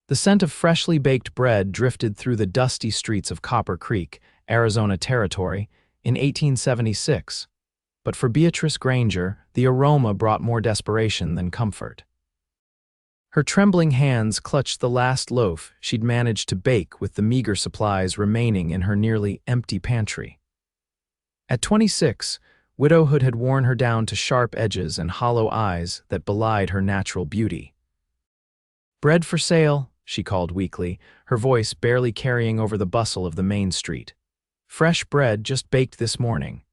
The scent of freshly baked bread drifted through the dusty streets of Copper Creek, Arizona Territory, in 1876. But for Beatrice Granger, the aroma brought more desperation than comfort. Her trembling hands clutched the last loaf she'd managed to bake with the meager supplies remaining in her nearly empty pantry. At 26, widowhood had worn her down to sharp edges and hollow eyes that belied her natural beauty. "Bread for sale," she called weakly, her voice barely carrying over the bustle of the main street. "Fresh bread just baked this morning."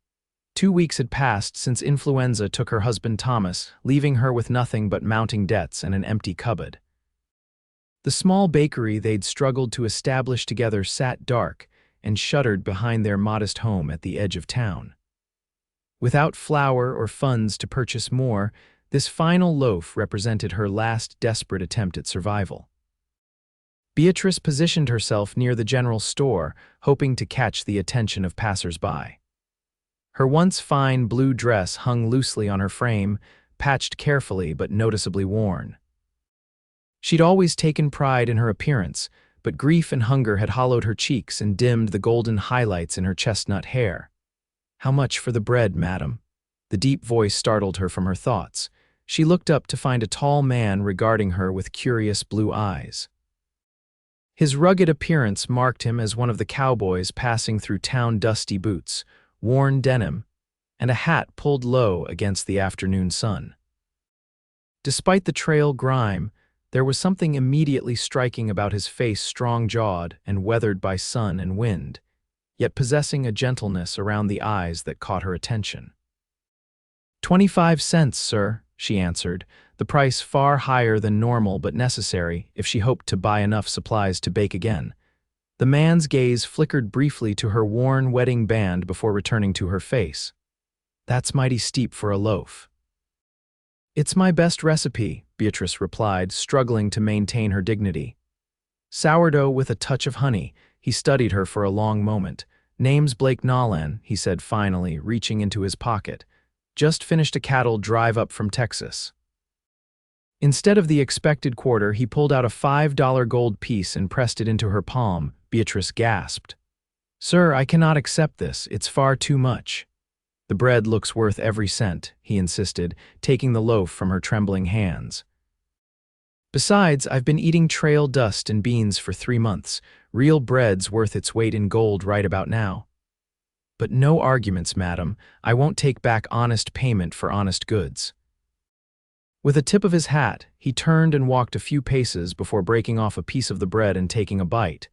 2 weeks had passed since influenza took her husband Thomas, leaving her with nothing but mounting debts and an empty cupboard. The small bakery they'd struggled to establish together sat dark and shuttered behind their modest home at the edge of town. Without flour or funds to purchase more, this final loaf represented her last desperate attempt at survival. Beatrice positioned herself near the general store, hoping to catch the attention of passers-by. Her once fine blue dress hung loosely on her frame, patched carefully but noticeably worn. She'd always taken pride in her appearance, but grief and hunger had hollowed her cheeks and dimmed the golden highlights in her chestnut hair. "How much for the bread, madam?" The deep voice startled her from her thoughts. She looked up to find a tall man regarding her with curious blue eyes. His rugged appearance marked him as one of the cowboys passing through town, dusty boots, worn denim, and a hat pulled low against the afternoon sun. Despite the trail grime, there was something immediately striking about his face, strong-jawed and weathered by sun and wind, yet possessing a gentleness around the eyes that caught her attention. 25 cents, sir," she answered, the price far higher than normal but necessary if she hoped to buy enough supplies to bake again. The man's gaze flickered briefly to her worn wedding band before returning to her face. "That's mighty steep for a loaf." "It's my best recipe," Beatrice replied, struggling to maintain her dignity. "Sourdough with a touch of honey." He studied her for a long moment. "Name's Blake Nolan," he said finally, reaching into his pocket. "Just finished a cattle drive up from Texas." Instead of the expected quarter, he pulled out a $5 gold piece and pressed it into her palm. Beatrice gasped. "Sir, I cannot accept this. It's far too much." "The bread looks worth every cent," he insisted, taking the loaf from her trembling hands. "Besides, I've been eating trail dust and beans for 3 months. Real bread's worth its weight in gold right about now." "But no arguments, madam. I won't take back honest payment for honest goods." With a tip of his hat, he turned and walked a few paces before breaking off a piece of the bread and taking a bite.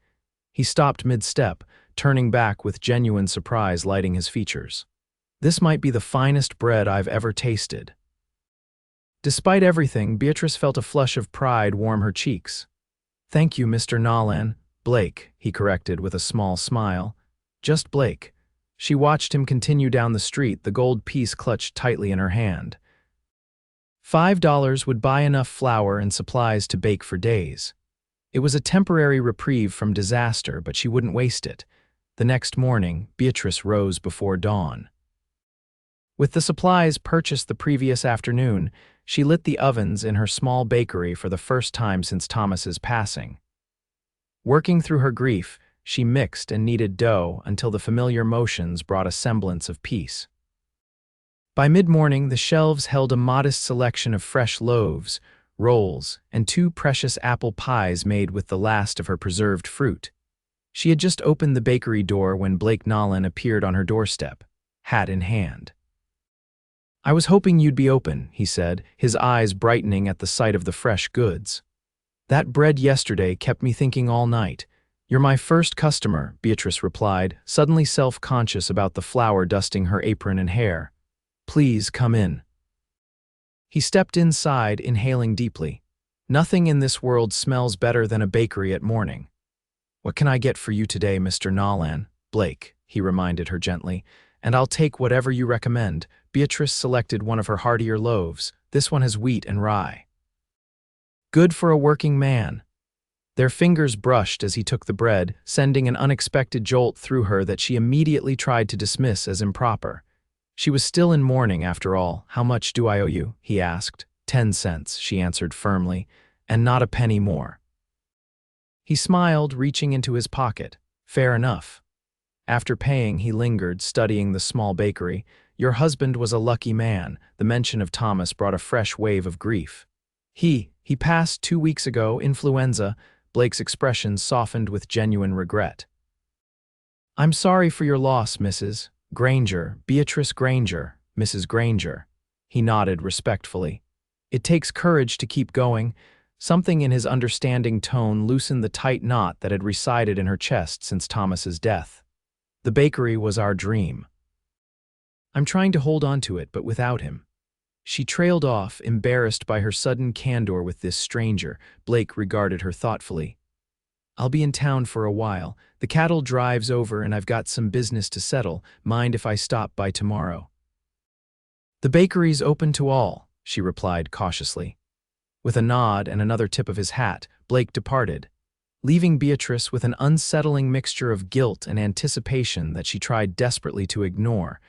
He stopped mid-step, turning back with genuine surprise lighting his features. "This might be the finest bread I've ever tasted." Despite everything, Beatrice felt a flush of pride warm her cheeks. "Thank you, Mr. Nolan." "Blake," he corrected with a small smile. "Just Blake." She watched him continue down the street, the gold piece clutched tightly in her hand. $5 would buy enough flour and supplies to bake for days. It was a temporary reprieve from disaster, but she wouldn't waste it. The next morning, Beatrice rose before dawn. With the supplies purchased the previous afternoon, she lit the ovens in her small bakery for the first time since Thomas's passing. Working through her grief, she mixed and kneaded dough until the familiar motions brought a semblance of peace. By mid-morning, the shelves held a modest selection of fresh loaves, rolls, and 2 precious apple pies made with the last of her preserved fruit. She had just opened the bakery door when Blake Nolan appeared on her doorstep, hat in hand. "I was hoping you'd be open," he said, his eyes brightening at the sight of the fresh goods. "That bread yesterday kept me thinking all night." "You're my first customer," Beatrice replied, suddenly self-conscious about the flour dusting her apron and hair. "Please come in." He stepped inside, inhaling deeply. Nothing in this world smells better than a bakery at morning. "What can I get for you today, Mr. Nolan?" "Blake," he reminded her gently, "and I'll take whatever you recommend." Beatrice selected one of her heartier loaves. "This one has wheat and rye." "Good for a working man." Their fingers brushed as he took the bread, sending an unexpected jolt through her that she immediately tried to dismiss as improper. She was still in mourning, after all. "How much do I owe you?" he asked. 10 cents, she answered firmly, "and not a penny more." He smiled, reaching into his pocket. Fair enough. After paying, he lingered, studying the small bakery. Your husband was a lucky man. The mention of Thomas brought a fresh wave of grief. He passed 2 weeks ago, influenza. Blake's expression softened with genuine regret. I'm sorry for your loss, Mrs. Granger, Beatrice Granger, Mrs. Granger. He nodded respectfully. It takes courage to keep going. Something in his understanding tone loosened the tight knot that had resided in her chest since Thomas's death. The bakery was our dream. I'm trying to hold on to it, but without him. She trailed off, embarrassed by her sudden candor with this stranger. Blake regarded her thoughtfully. I'll be in town for a while. The cattle drive's over and I've got some business to settle. Mind if I stop by tomorrow? The bakery's open to all, she replied cautiously. With a nod and another tip of his hat, Blake departed, leaving Beatrice with an unsettling mixture of guilt and anticipation that she tried desperately to ignore.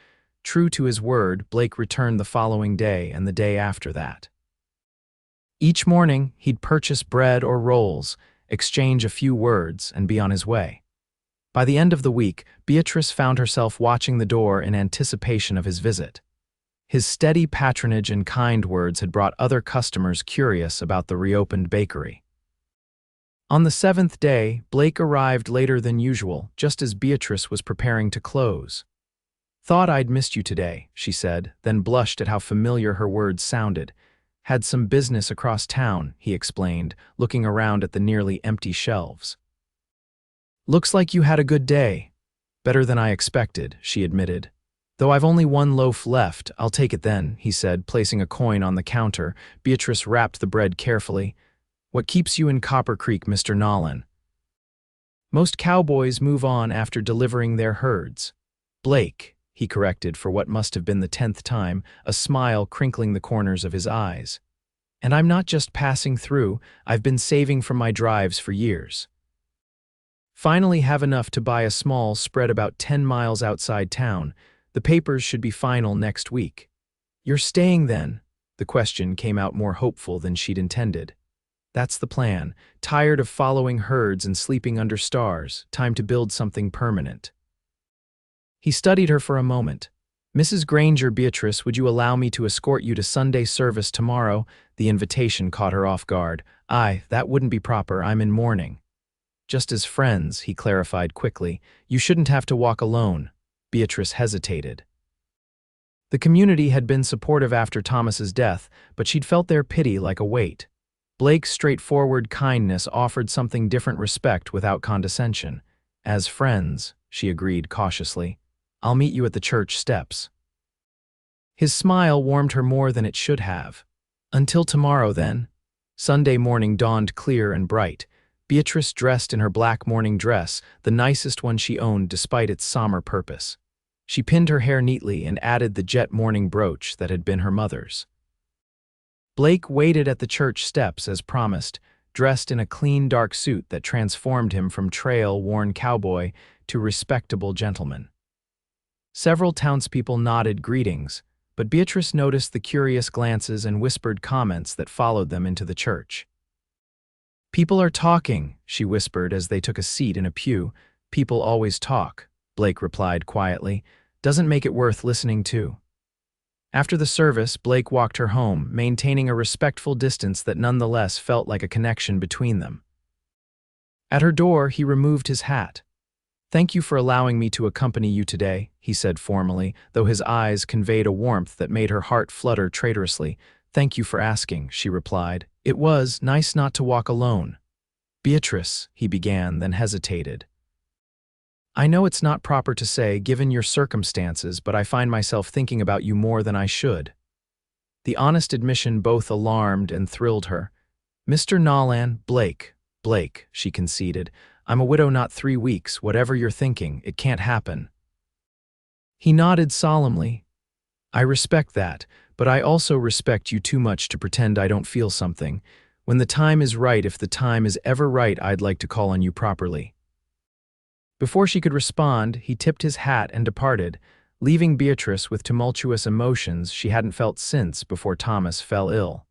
True to his word, Blake returned the following day and the day after that. Each morning, he'd purchase bread or rolls, exchange a few words, and be on his way. By the end of the week, Beatrice found herself watching the door in anticipation of his visit. His steady patronage and kind words had brought other customers curious about the reopened bakery. On the 7th day, Blake arrived later than usual, just as Beatrice was preparing to close. Thought I'd missed you today, she said, then blushed at how familiar her words sounded. Had some business across town, he explained, looking around at the nearly empty shelves. Looks like you had a good day. Better than I expected, she admitted. Though I've only one loaf left, I'll take it then, he said, placing a coin on the counter. Beatrice wrapped the bread carefully. What keeps you in Copper Creek, Mr. Nolan? Most cowboys move on after delivering their herds. Blake, he corrected for what must have been the 10th time, a smile crinkling the corners of his eyes. And I'm not just passing through, I've been saving from my drives for years. Finally have enough to buy a small spread about 10 miles outside town. The papers should be final next week. You're staying then? The question came out more hopeful than she'd intended. That's the plan. Tired of following herds and sleeping under stars. Time to build something permanent. He studied her for a moment. Mrs. Granger, Beatrice, would you allow me to escort you to Sunday service tomorrow? The invitation caught her off guard. That wouldn't be proper. I'm in mourning. Just as friends, he clarified quickly. You shouldn't have to walk alone. Beatrice hesitated. The community had been supportive after Thomas's death, but she'd felt their pity like a weight. Blake's straightforward kindness offered something different: respect without condescension. As friends, she agreed cautiously. I'll meet you at the church steps. His smile warmed her more than it should have. Until tomorrow, then. Sunday morning dawned clear and bright. Beatrice dressed in her black morning dress, the nicest one she owned despite its somber purpose. She pinned her hair neatly and added the jet mourning brooch that had been her mother's. Blake waited at the church steps as promised, dressed in a clean dark suit that transformed him from trail-worn cowboy to respectable gentleman. Several townspeople nodded greetings, but Beatrice noticed the curious glances and whispered comments that followed them into the church. People are talking, she whispered as they took a seat in a pew. People always talk, Blake replied quietly. Doesn't make it worth listening to. After the service, Blake walked her home, maintaining a respectful distance that nonetheless felt like a connection between them. At her door, he removed his hat. Thank you for allowing me to accompany you today, he said formally, though his eyes conveyed a warmth that made her heart flutter traitorously. Thank you for asking, she replied. It was nice not to walk alone. Beatrice, he began, then hesitated. I know it's not proper to say, given your circumstances, but I find myself thinking about you more than I should. The honest admission both alarmed and thrilled her. Mr. Nolan, Blake, she conceded. I'm a widow not 3 weeks. Whatever you're thinking, it can't happen. He nodded solemnly. I respect that, but I also respect you too much to pretend I don't feel something. When the time is right, if the time is ever right, I'd like to call on you properly. Before she could respond, he tipped his hat and departed, leaving Beatrice with tumultuous emotions she hadn't felt since before Thomas fell ill.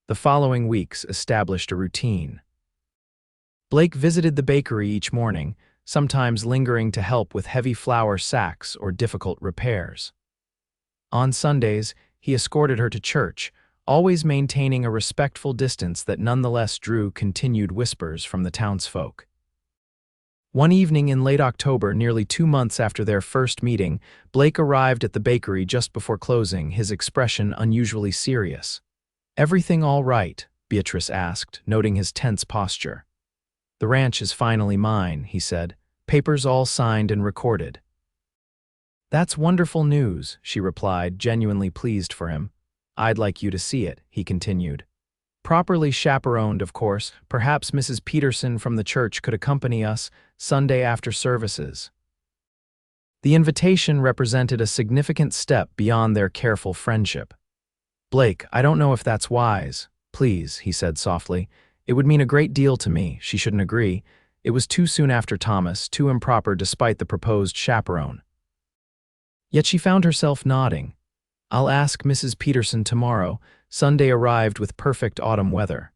The following weeks established a routine. Blake visited the bakery each morning, sometimes lingering to help with heavy flour sacks or difficult repairs. On Sundays, he escorted her to church, always maintaining a respectful distance that nonetheless drew continued whispers from the townsfolk. One evening in late October, nearly 2 months after their first meeting, Blake arrived at the bakery just before closing, his expression unusually serious. "Everything all right?" Beatrice asked, noting his tense posture. "The ranch is finally mine," he said. "Papers all signed and recorded." "That's wonderful news," she replied, genuinely pleased for him. "I'd like you to see it," he continued. "Properly chaperoned, of course. Perhaps Mrs. Peterson from the church could accompany us Sunday after services." The invitation represented a significant step beyond their careful friendship. "Blake, I don't know if that's wise. Please," he said softly. "It would mean a great deal to me. She shouldn't agree. It was too soon after Thomas, too improper despite the proposed chaperone." Yet she found herself nodding. "I'll ask Mrs. Peterson tomorrow." Sunday arrived with perfect autumn weather.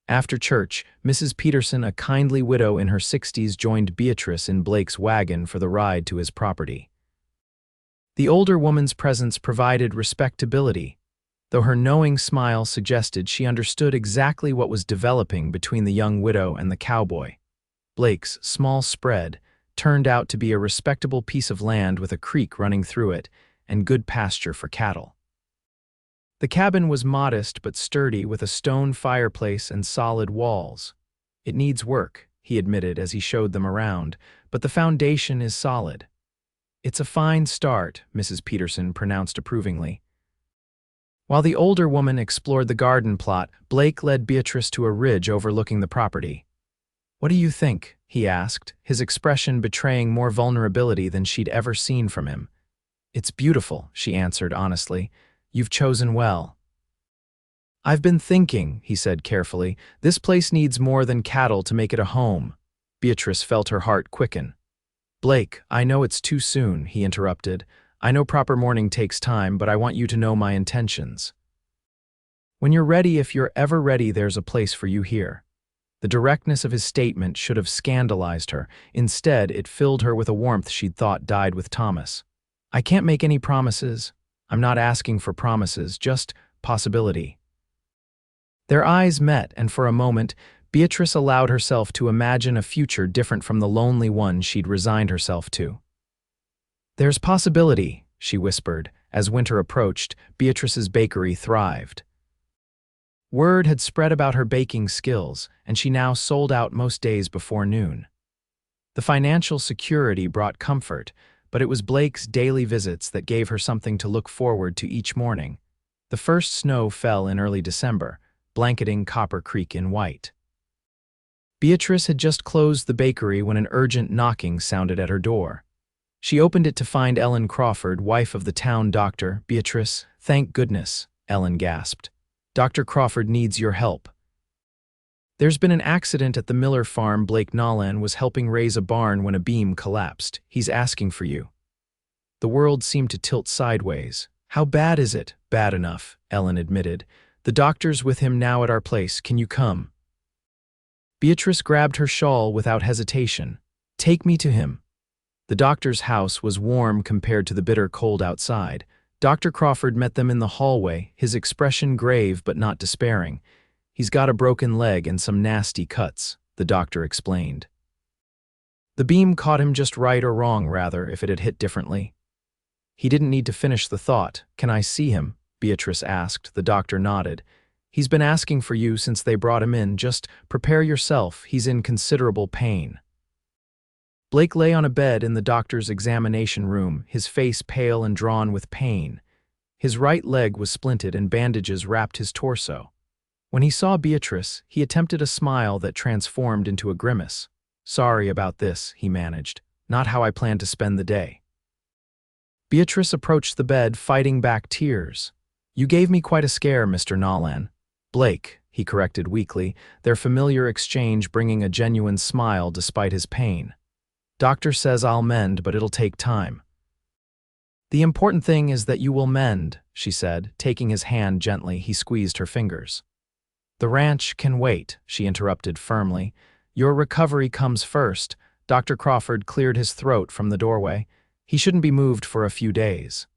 After church, Mrs. Peterson, a kindly widow in her 60s, joined Beatrice in Blake's wagon for the ride to his property. The older woman's presence provided respectability, though her knowing smile suggested she understood exactly what was developing between the young widow and the cowboy. Blake's small spread turned out to be a respectable piece of land with a creek running through it and good pasture for cattle. The cabin was modest but sturdy, with a stone fireplace and solid walls. "It needs work," he admitted as he showed them around, "but the foundation is solid." "It's a fine start," Mrs. Peterson pronounced approvingly. While the older woman explored the garden plot, Blake led Beatrice to a ridge overlooking the property. "What do you think?" he asked, his expression betraying more vulnerability than she'd ever seen from him. "It's beautiful," she answered honestly. "You've chosen well." "I've been thinking," he said carefully. "This place needs more than cattle to make it a home." Beatrice felt her heart quicken. "Blake, I know it's too soon," he interrupted. "I know proper mourning takes time, but I want you to know my intentions. When you're ready, if you're ever ready, there's a place for you here." The directness of his statement should have scandalized her. Instead, it filled her with a warmth she'd thought died with Thomas. "I can't make any promises. I'm not asking for promises, just possibility." Their eyes met, and for a moment, Beatrice allowed herself to imagine a future different from the lonely one she'd resigned herself to. "There's possibility," she whispered. As winter approached, Beatrice's bakery thrived. Word had spread about her baking skills, and she now sold out most days before noon. The financial security brought comfort, but it was Blake's daily visits that gave her something to look forward to each morning. The first snow fell in early December, blanketing Copper Creek in white. Beatrice had just closed the bakery when an urgent knocking sounded at her door. She opened it to find Ellen Crawford, wife of the town doctor. "Beatrice, thank goodness," Ellen gasped. "Dr. Crawford needs your help. There's been an accident at the Miller farm. Blake Nolan was helping raise a barn when a beam collapsed. He's asking for you." The world seemed to tilt sideways. "How bad is it?" "Bad enough," Ellen admitted. "The doctor's with him now at our place. Can you come?" Beatrice grabbed her shawl without hesitation. "Take me to him." The doctor's house was warm compared to the bitter cold outside. Dr. Crawford met them in the hallway, his expression grave but not despairing. "He's got a broken leg and some nasty cuts," the doctor explained. "The beam caught him just right, or wrong, rather, if it had hit differently." He didn't need to finish the thought. "Can I see him?" Beatrice asked. The doctor nodded. "He's been asking for you since they brought him in. Just prepare yourself. He's in considerable pain." Blake lay on a bed in the doctor's examination room, his face pale and drawn with pain. His right leg was splinted and bandages wrapped his torso. When he saw Beatrice, he attempted a smile that transformed into a grimace. "Sorry about this," he managed. "Not how I planned to spend the day." Beatrice approached the bed, fighting back tears. "You gave me quite a scare, Mr. Nolan." "Blake," he corrected weakly, their familiar exchange bringing a genuine smile despite his pain. "Doctor says I'll mend, but it'll take time." "The important thing is that you will mend," she said, taking his hand gently. He squeezed her fingers. "The ranch can wait," she interrupted firmly. Your recovery comes first. Dr. Crawford cleared his throat from the doorway. He shouldn't be moved for a few days.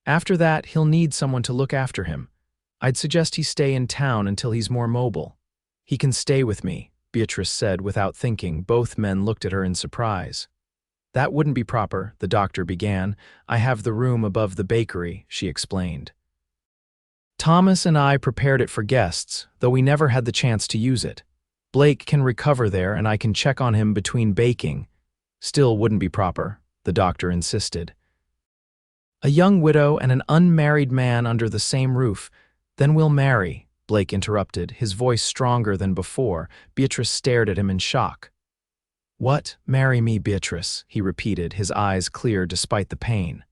After that, he'll need someone to look after him. I'd suggest he stay in town until he's more mobile. He can stay with me, Beatrice said without thinking. Both men looked at her in surprise. That wouldn't be proper, the doctor began. I have the room above the bakery, she explained. Thomas and I prepared it for guests, though we never had the chance to use it. Blake can recover there and I can check on him between baking. Still wouldn't be proper, the doctor insisted. A young widow and an unmarried man under the same roof. Then we'll marry, Blake interrupted, his voice stronger than before. Beatrice stared at him in shock. What? Marry me, Beatrice, he repeated, his eyes clear despite the pain.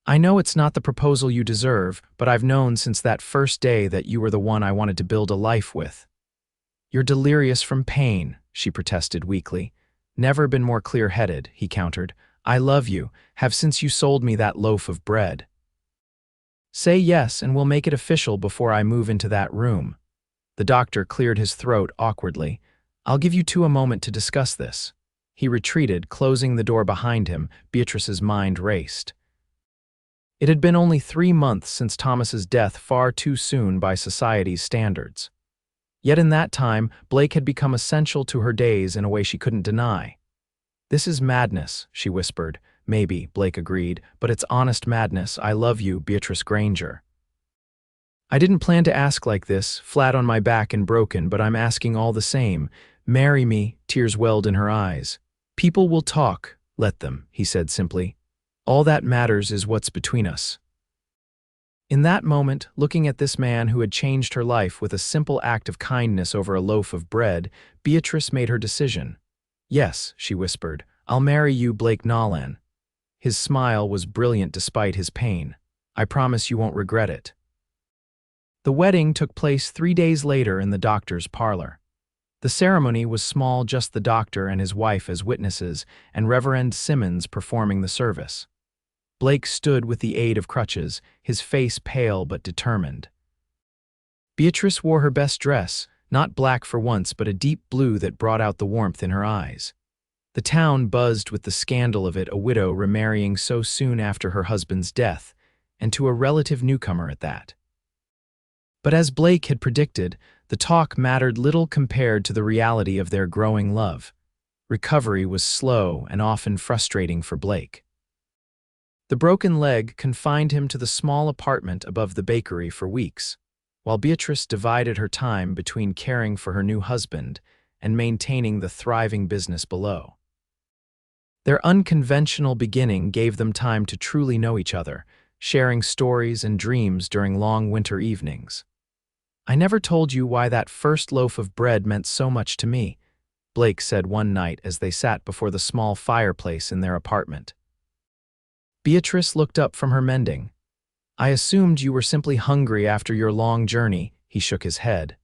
I know it's not the proposal you deserve, but I've known since that first day that you were the one I wanted to build a life with. You're delirious from pain, she protested weakly. Never been more clear-headed, he countered. I love you, have since you sold me that loaf of bread. Say yes and we'll make it official before I move into that room. The doctor cleared his throat awkwardly. I'll give you two a moment to discuss this. He retreated, closing the door behind him. Beatrice's mind raced. It had been only 3 months since Thomas's death, far too soon by society's standards. Yet in that time, Blake had become essential to her days in a way she couldn't deny. This is madness, she whispered. Maybe, Blake agreed, but it's honest madness. I love you, Beatrice Granger. I didn't plan to ask like this, flat on my back and broken, but I'm asking all the same. Marry me, tears welled in her eyes. People will talk, let them, he said simply. All that matters is what's between us. In that moment, looking at this man who had changed her life with a simple act of kindness over a loaf of bread, Beatrice made her decision. Yes, she whispered, I'll marry you, Blake Nolan. His smile was brilliant despite his pain. I promise you won't regret it. The wedding took place 3 days later in the doctor's parlor. The ceremony was small, just the doctor and his wife as witnesses, and Reverend Simmons performing the service. Blake stood with the aid of crutches, his face pale but determined. Beatrice wore her best dress, not black for once, but a deep blue that brought out the warmth in her eyes. The town buzzed with the scandal of it, a widow remarrying so soon after her husband's death, and to a relative newcomer at that. But as Blake had predicted, the talk mattered little compared to the reality of their growing love. Recovery was slow and often frustrating for Blake. The broken leg confined him to the small apartment above the bakery for weeks, while Beatrice divided her time between caring for her new husband and maintaining the thriving business below. Their unconventional beginning gave them time to truly know each other, sharing stories and dreams during long winter evenings. I never told you why that first loaf of bread meant so much to me, Blake said one night as they sat before the small fireplace in their apartment. Beatrice looked up from her mending. I assumed you were simply hungry after your long journey, he shook his head.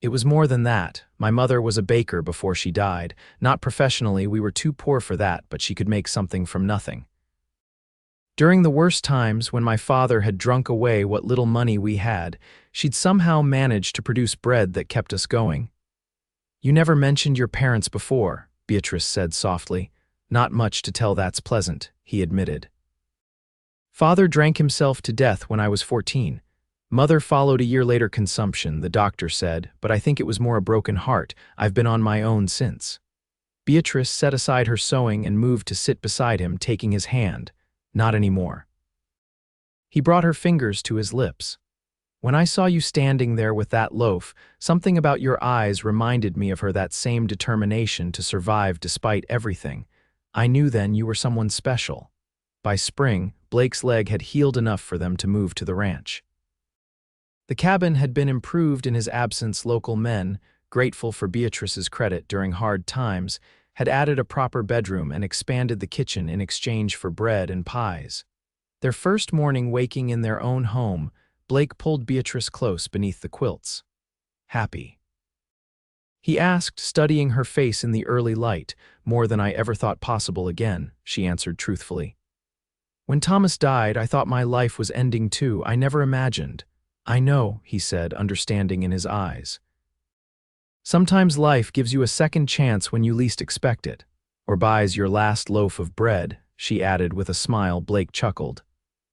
It was more than that. My mother was a baker before she died. Not professionally, we were too poor for that, but she could make something from nothing. During the worst times, when my father had drunk away what little money we had, she'd somehow managed to produce bread that kept us going. You never mentioned your parents before, Beatrice said softly. Not much to tell, that's pleasant, he admitted. Father drank himself to death when I was 14. Mother followed a year later, consumption, the doctor said, but I think it was more a broken heart. I've been on my own since. Beatrice set aside her sewing and moved to sit beside him, taking his hand. Not anymore. He brought her fingers to his lips. When I saw you standing there with that loaf, something about your eyes reminded me of her, that same determination to survive despite everything. I knew then you were someone special. By spring, Blake's leg had healed enough for them to move to the ranch. The cabin had been improved in his absence. Local men, grateful for Beatrice's credit during hard times, had added a proper bedroom and expanded the kitchen in exchange for bread and pies. Their first morning waking in their own home, Blake pulled Beatrice close beneath the quilts. Happy? He asked, studying her face in the early light. More than I ever thought possible again, she answered truthfully. When Thomas died, I thought my life was ending too. I never imagined. I know, he said, understanding in his eyes. Sometimes life gives you a second chance when you least expect it, or buys your last loaf of bread, she added with a smile. Blake chuckled.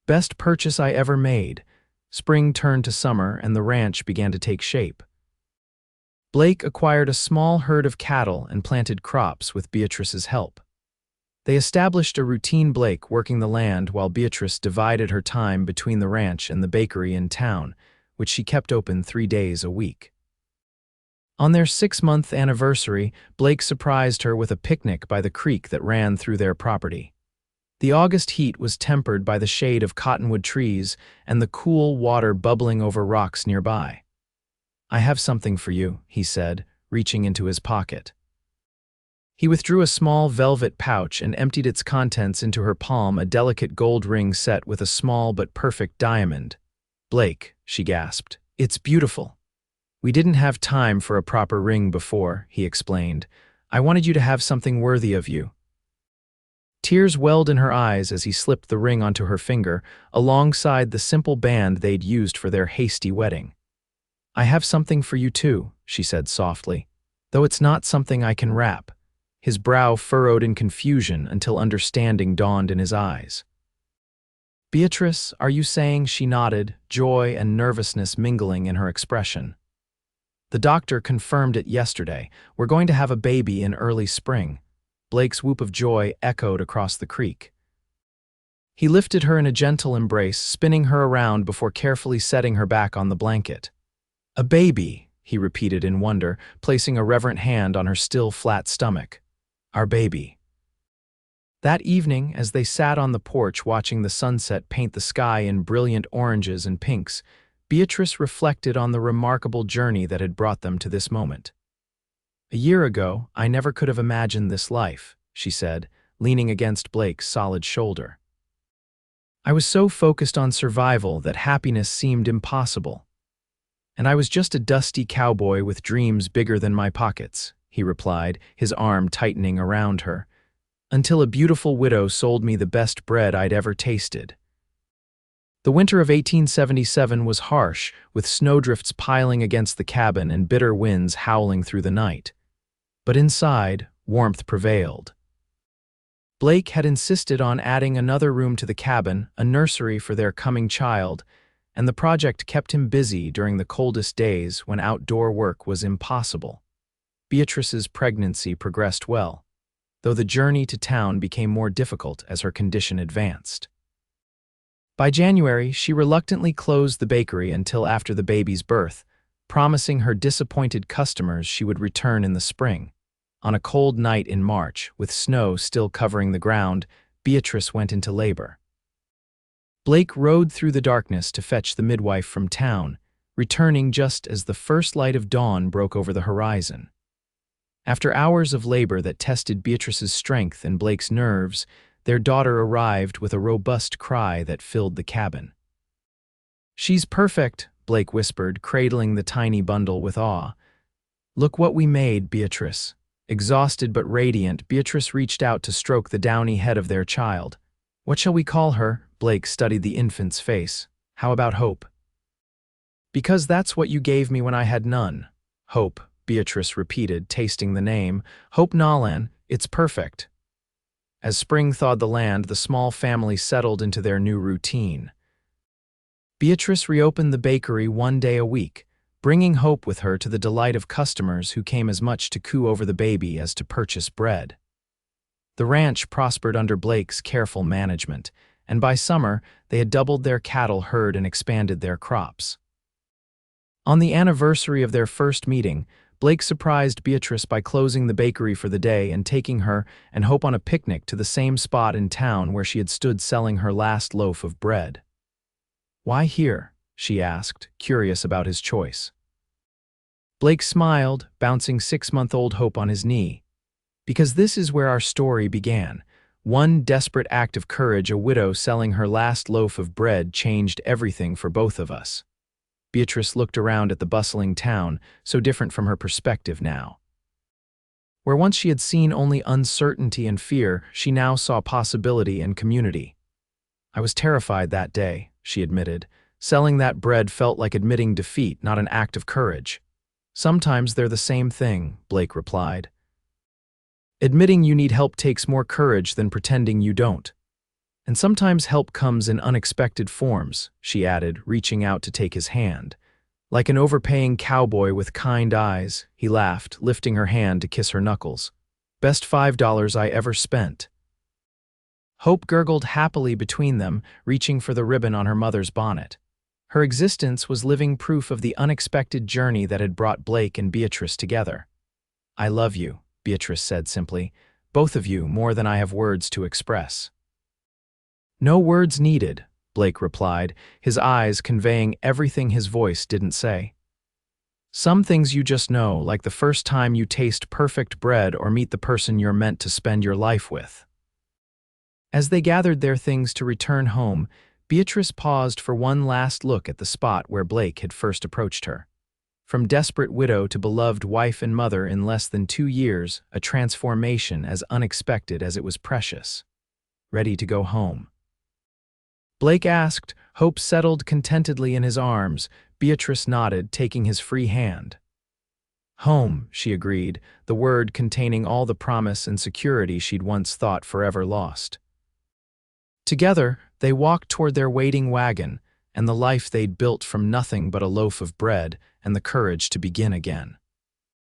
Best purchase I ever made. Spring turned to summer and the ranch began to take shape. Blake acquired a small herd of cattle and planted crops with Beatrice's help. They established a routine, Blake working the land while Beatrice divided her time between the ranch and the bakery in town, which she kept open 3 days a week. On their 6-month anniversary, Blake surprised her with a picnic by the creek that ran through their property. The August heat was tempered by the shade of cottonwood trees and the cool water bubbling over rocks nearby. I have something for you, he said, reaching into his pocket. He withdrew a small velvet pouch and emptied its contents into her palm, a delicate gold ring set with a small but perfect diamond. Blake, she gasped, it's beautiful. We didn't have time for a proper ring before, he explained. I wanted you to have something worthy of you. Tears welled in her eyes as he slipped the ring onto her finger, alongside the simple band they'd used for their hasty wedding. I have something for you too, she said softly, though it's not something I can wrap. His brow furrowed in confusion until understanding dawned in his eyes. Beatrice, are you saying? She nodded, joy and nervousness mingling in her expression. The doctor confirmed it yesterday. We're going to have a baby in early spring. Blake's whoop of joy echoed across the creek. He lifted her in a gentle embrace, spinning her around before carefully setting her back on the blanket. A baby, he repeated in wonder, placing a reverent hand on her still flat stomach. Our baby. That evening, as they sat on the porch watching the sunset paint the sky in brilliant oranges and pinks, Beatrice reflected on the remarkable journey that had brought them to this moment. A year ago, I never could have imagined this life, she said, leaning against Blake's solid shoulder. I was so focused on survival that happiness seemed impossible. And I was just a dusty cowboy with dreams bigger than my pockets, he replied, his arm tightening around her, until a beautiful widow sold me the best bread I'd ever tasted. The winter of 1877 was harsh, with snowdrifts piling against the cabin and bitter winds howling through the night. But inside, warmth prevailed. Blake had insisted on adding another room to the cabin, a nursery for their coming child, and the project kept him busy during the coldest days when outdoor work was impossible. Beatrice's pregnancy progressed well, though the journey to town became more difficult as her condition advanced. By January, she reluctantly closed the bakery until after the baby's birth, promising her disappointed customers she would return in the spring. On a cold night in March, with snow still covering the ground, Beatrice went into labor. Blake rode through the darkness to fetch the midwife from town, returning just as the first light of dawn broke over the horizon. After hours of labor that tested Beatrice's strength and Blake's nerves, their daughter arrived with a robust cry that filled the cabin. She's perfect, Blake whispered, cradling the tiny bundle with awe. Look what we made, Beatrice. Exhausted but radiant, Beatrice reached out to stroke the downy head of their child. What shall we call her? Blake studied the infant's face. How about Hope? Because that's what you gave me when I had none. Hope, Beatrice repeated, tasting the name. Hope Nolan, it's perfect. As spring thawed the land, the small family settled into their new routine. Beatrice reopened the bakery 1 day a week, bringing Hope with her to the delight of customers who came as much to coo over the baby as to purchase bread. The ranch prospered under Blake's careful management, and by summer they had doubled their cattle herd and expanded their crops. On the anniversary of their first meeting, Blake surprised Beatrice by closing the bakery for the day and taking her and Hope on a picnic to the same spot in town where she had stood selling her last loaf of bread. Why here? She asked, curious about his choice. Blake smiled, bouncing 6-month-old Hope on his knee. Because this is where our story began. One desperate act of courage, a widow selling her last loaf of bread, changed everything for both of us. Beatrice looked around at the bustling town, so different from her perspective now. Where once she had seen only uncertainty and fear, she now saw possibility and community. I was terrified that day, she admitted. Selling that bread felt like admitting defeat, not an act of courage. Sometimes they're the same thing, Blake replied. Admitting you need help takes more courage than pretending you don't. And sometimes help comes in unexpected forms, she added, reaching out to take his hand. Like an overpaying cowboy with kind eyes, he laughed, lifting her hand to kiss her knuckles. Best $5 I ever spent. Hope gurgled happily between them, reaching for the ribbon on her mother's bonnet. Her existence was living proof of the unexpected journey that had brought Blake and Beatrice together. I love you, Beatrice said simply, both of you more than I have words to express. No words needed, Blake replied, his eyes conveying everything his voice didn't say. Some things you just know, like the first time you taste perfect bread or meet the person you're meant to spend your life with. As they gathered their things to return home, Beatrice paused for one last look at the spot where Blake had first approached her. From desperate widow to beloved wife and mother in less than 2 years, a transformation as unexpected as it was precious. Ready to go home. Blake asked, hope settled contentedly in his arms. Beatrice nodded, taking his free hand. Home, she agreed, the word containing all the promise and security she'd once thought forever lost. Together, they walked toward their waiting wagon and the life they'd built from nothing but a loaf of bread and the courage to begin again.